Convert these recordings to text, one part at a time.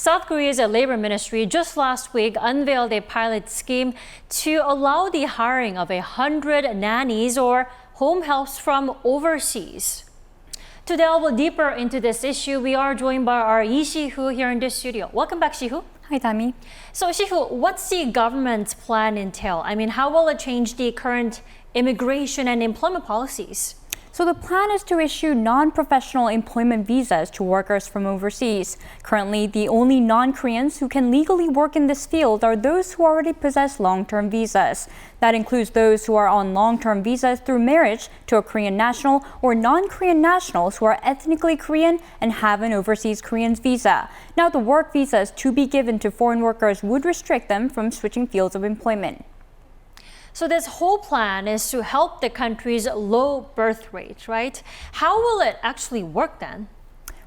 South Korea's labor ministry just last week unveiled a pilot scheme to allow the hiring of 100 nannies or home helps from overseas. To delve deeper into this issue, we are joined by our Lee Shi-hoo here in the studio. Welcome back, Shi-hoo. Hi, Dami. So, Shi-hoo, what's the government's plan entail? I mean, how will it change the current immigration and employment policies? So the plan is to issue non-professional employment visas to workers from overseas. Currently, the only non-Koreans who can legally work in this field are those who already possess long-term visas. That includes those who are on long-term visas through marriage to a Korean national or non-Korean nationals who are ethnically Korean and have an overseas Korean's visa. Now, the work visas to be given to foreign workers would restrict them from switching fields of employment. So this whole plan is to help the country's low birth rate, right? How will it actually work then?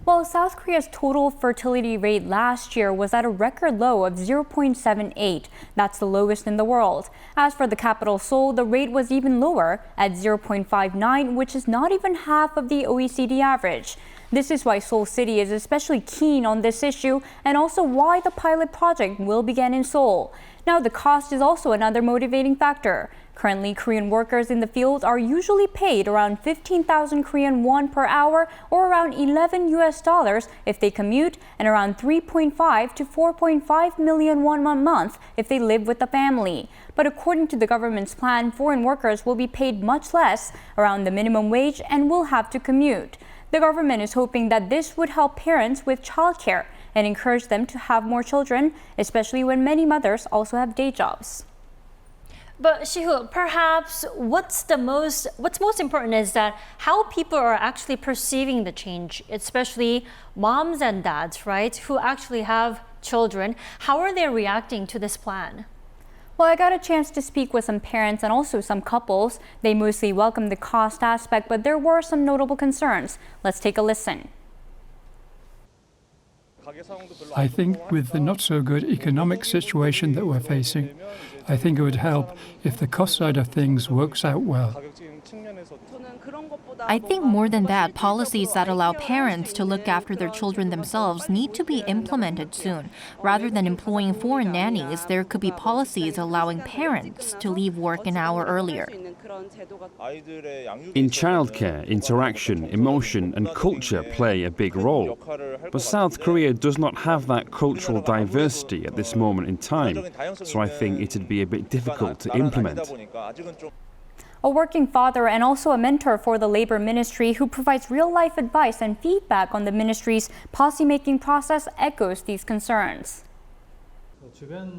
Well, South Korea's total fertility rate last year was at a record low of 0.78. That's the lowest in the world. As for the capital Seoul, the rate was even lower at 0.59, which is not even half of the OECD average. This is why Seoul City is especially keen on this issue and also why the pilot project will begin in Seoul. Now, the cost is also another motivating factor. Currently, Korean workers in the field are usually paid around 15,000 Korean won per hour or around $11 if they commute and around 3.5 to 4.5 million won a month if they live with the family. But according to the government's plan, foreign workers will be paid much less, around the minimum wage, and will have to commute. The government is hoping that this would help parents with childcare and encourage them to have more children, especially when many mothers also have day jobs. But Shi-hoo, perhaps what's most important is that how people are actually perceiving the change, especially moms and dads, right, who actually have children. How are they reacting to this plan? Well, I got a chance to speak with some parents and also some couples. They mostly welcomed the cost aspect, but there were some notable concerns. Let's take a listen. I think with the not so good economic situation that we're facing, I think it would help if the cost side of things works out well. I think more than that, policies that allow parents to look after their children themselves need to be implemented soon. Rather than employing foreign nannies, there could be policies allowing parents to leave work an hour earlier. In childcare, interaction, emotion and culture play a big role. But South Korea does not have that cultural diversity at this moment in time, so I think it'd be a bit difficult to implement. A working father and also a mentor for the labor ministry who provides real-life advice and feedback on the ministry's policy-making process echoes these concerns.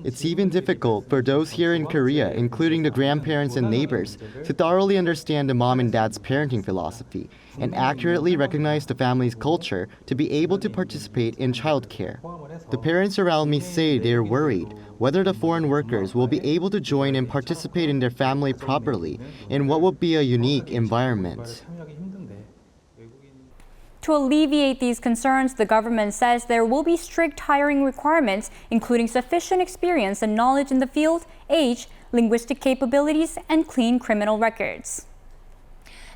It's even difficult for those here in Korea, including the grandparents and neighbors, to thoroughly understand the mom and dad's parenting philosophy and accurately recognize the family's culture to be able to participate in childcare. The parents around me say they're worried whether the foreign workers will be able to join and participate in their family properly in what will be a unique environment. To alleviate these concerns, the government says there will be strict hiring requirements, including sufficient experience and knowledge in the field, age, linguistic capabilities, and clean criminal records.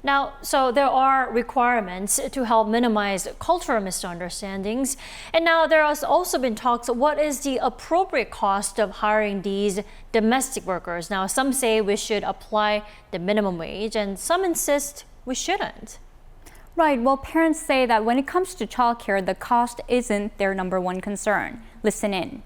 Now, so there are requirements to help minimize cultural misunderstandings. And now there has also been talks, what is the appropriate cost of hiring these domestic workers? Now, some say we should apply the minimum wage, and some insist we shouldn't. Right, well, parents say that when it comes to childcare, the cost isn't their number one concern. Listen in.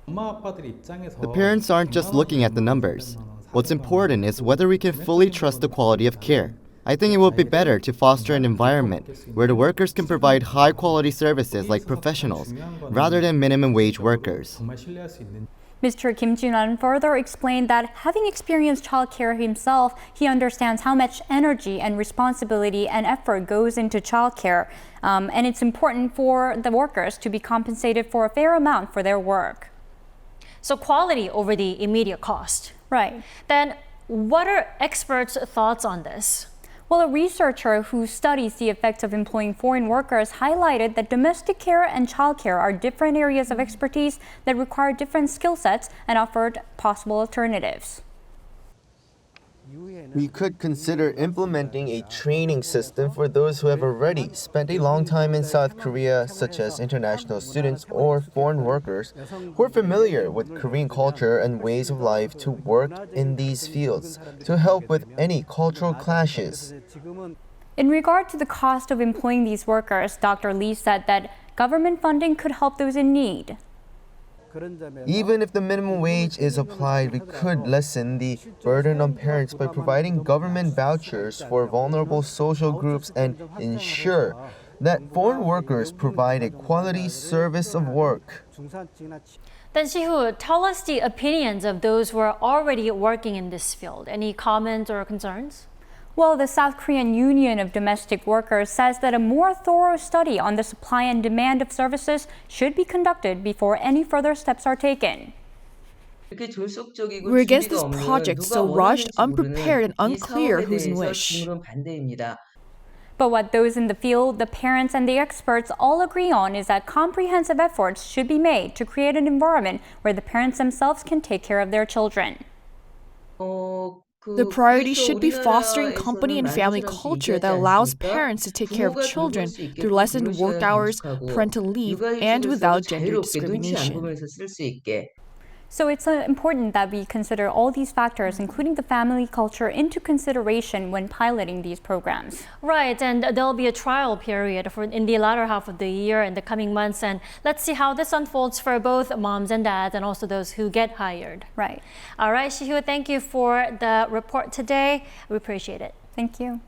The parents aren't just looking at the numbers. What's important is whether we can fully trust the quality of care. I think it would be better to foster an environment where the workers can provide high-quality services like professionals, rather than minimum wage workers. Mr. Kim Jin-won further explained that having experienced childcare himself, he understands how much energy and responsibility and effort goes into childcare, and it's important for the workers to be compensated for a fair amount for their work. So quality over the immediate cost. Right. Then what are experts' thoughts on this? Well, a researcher who studies the effects of employing foreign workers highlighted that domestic care and childcare are different areas of expertise that require different skill sets and offered possible alternatives. We could consider implementing a training system for those who have already spent a long time in South Korea, such as international students or foreign workers who are familiar with Korean culture and ways of life to work in these fields to help with any cultural clashes. In regard to the cost of employing these workers, Dr. Lee said that government funding could help those in need. Even if the minimum wage is applied, we could lessen the burden on parents by providing government vouchers for vulnerable social groups and ensure that foreign workers provide a quality service of work. Then Shi-hoo, tell us the opinions of those who are already working in this field. Any comments or concerns? Well, the South Korean Union of Domestic Workers says that a more thorough study on the supply and demand of services should be conducted before any further steps are taken. We're against this project, so rushed, unprepared, and unclear who's in which. But what those in the field, the parents, and the experts all agree on is that comprehensive efforts should be made to create an environment where the parents themselves can take care of their children. The priority should be fostering company and family culture that allows parents to take care of children through lessened work hours, parental leave, and without gender discrimination. So it's important that we consider all these factors, including the family culture, into consideration when piloting these programs. Right, and there'll be a trial period in the latter half of the year in the coming months, and let's see how this unfolds for both moms and dads and also those who get hired. Right. All right, Shi-hoo, thank you for the report today. We appreciate it. Thank you.